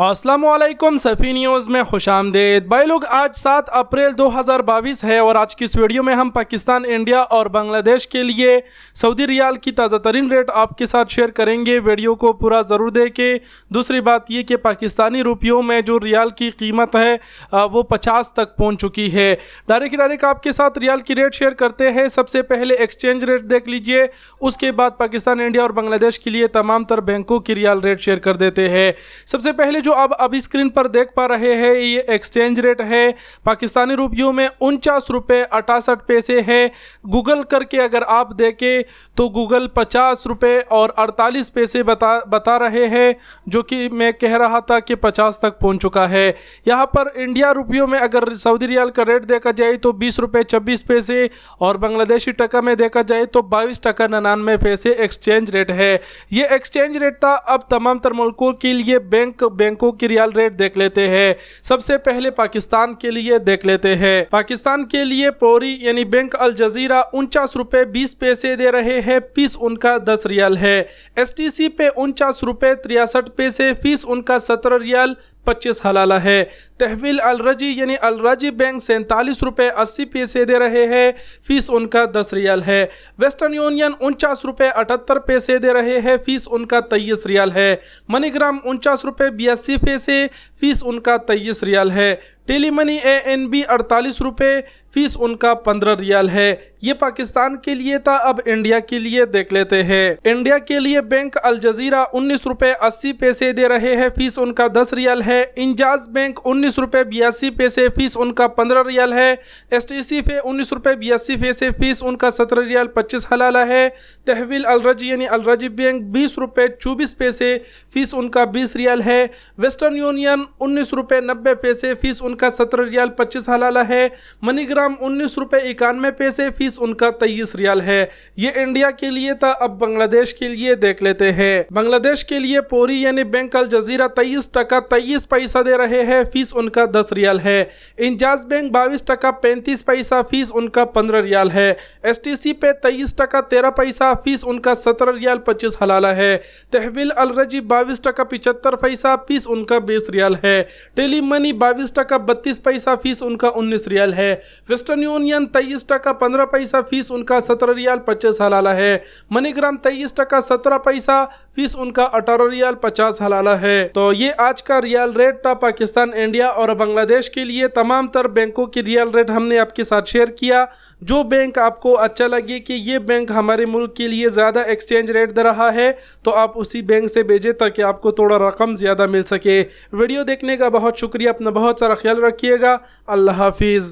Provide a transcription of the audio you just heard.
अस्सलामुअलैकुम सफ़ी न्यूज़ में खुशामदीद। भाई लोग, आज 7 अप्रैल 2022 है और आज की इस वीडियो में हम पाकिस्तान, इंडिया और बांग्लादेश के लिए सऊदी रियाल की ताज़ा तरीन रेट आपके साथ शेयर करेंगे। वीडियो को पूरा ज़रूर देखें। दूसरी बात ये कि पाकिस्तानी रुपयों में जो रियाल की कीमत है वो 50 तक पहुँच चुकी है। डायरेक्ट आपके साथ रियाल की रेट शेयर करते हैं। सबसे पहले एक्सचेंज रेट देख लीजिए, उसके बाद पाकिस्तान, इंडिया और बांग्लादेश के लिए तमाम तर बैंकों की रियाल रेट शेयर कर देते हैं। सबसे पहले जो आप अभी स्क्रीन पर देख पा रहे हैं ये एक्सचेंज रेट है। पाकिस्तानी रुपयों में 49 रुपये 68 पैसे है। गूगल करके अगर आप देखें तो गूगल 50 रुपये और 48 पैसे बता रहे हैं, जो कि मैं कह रहा था कि 50 तक पहुंच चुका है। यहाँ पर इंडिया रुपयों में अगर सऊदी रियाल का रेट देखा जाए तो 20 रुपये 26 पैसे और बांग्लादेशी टका में देखा जाए तो 22 टका 99 पैसे एक्सचेंज रेट है। ये एक्सचेंज रेट था। अब तमाम तर मुल्कों के लिए बैंकों की रियाल रेट देख लेते हैं। सबसे पहले पाकिस्तान के लिए देख लेते हैं। पाकिस्तान के लिए पौरी यानी बैंक अल जजीरा 49 रुपये 20 पैसे दे रहे हैं, फीस उनका 10 रियाल है। STC पे 49 रुपये 63 पैसे, फीस उनका 17 रियाल 25 हलाला है। तहवील अलरजी यानी अलरजी बैंक 47 रुपये 80 पैसे दे रहे हैं, फीस उनका 10 रियाल है। वेस्टर्न यूनियन 49 रुपये 78 पैसे दे रहे हैं, फीस उनका 23 रियाल है। मनीग्राम 49 रुपये 82 पैसे, फीस उनका 23 रियाल है। टेली मनी ANB 48 रुपये, फीस उनका 15 रियाल है। ये पाकिस्तान के लिए था। अब इंडिया के लिए देख लेते हैं। इंडिया के लिए बैंक अल जजीरा 19 रुपये 80 पैसे दे रहे हैं, फीस उनका 10 रियाल है। इंजाज बैंक 19 रुपये 82 पैसे, फीस उनका 15 रियाल है। STC पे 19 रुपये 82 पैसे, फीस उनका 17 रियाल 25 हलाला है। तहवील अलरजी यानी अलरजी बैंक 20 रुपये 24 पैसे, फीस उनका 20 रियाल है। वेस्टर्न यूनियन 19 रुपये 90 पैसे, फीस उनका 17 रियाल 25 हलाला है। मनीग्राम 19 रुपये 91 पैसे, फीस उनका 23 रियाल है। ये इंडिया के लिए था। अब बांग्लादेश के लिए देख लेते हैं। बांग्लादेश के लिए पौरी यानी बैंक अल जजीरा 23 टका 23 पैसा दे रहे हैं, फीस उनका 10 रियाल है। इंजाज बैंक 22 टका 35 पैसा, फीस उनका 15 रियाल है। STC पे 23 टका 13 पैसा, फीस उनका 17 रियाल 25 हलाला है। तहवील अलरजी 22 टका 75 पैसा, फीस उनका 20 रियाल है। टेली मनी 22 टका 32 पैसा, फीस उनका 19 रियाल है। वेस्टर्न यूनियन 23 टका 15 पैसा, फीस उनका 17 रियाल 25 हलाला है। मनीग्राम 23 टका 17 पैसा, फीस उनका 18 रियाल 50 हलाला है। तो ये आज का रियाल रेट था पाकिस्तान, इंडिया और बांग्लादेश के लिए। तमाम तर बैंकों की रियाल रेट हमने आपके साथ शेयर किया। जो बैंक आपको अच्छा लगे कि ये बैंक हमारे मुल्क के लिए ज़्यादा एक्सचेंज रेट दे रहा है तो आप उसी बैंक से भेजें ताकि आपको थोड़ा रकम ज़्यादा मिल सके। वीडियो देखने का बहुत शुक्रिया। अपना बहुत सारा ख्याल रखिएगा। अल्लाह हाफिज़।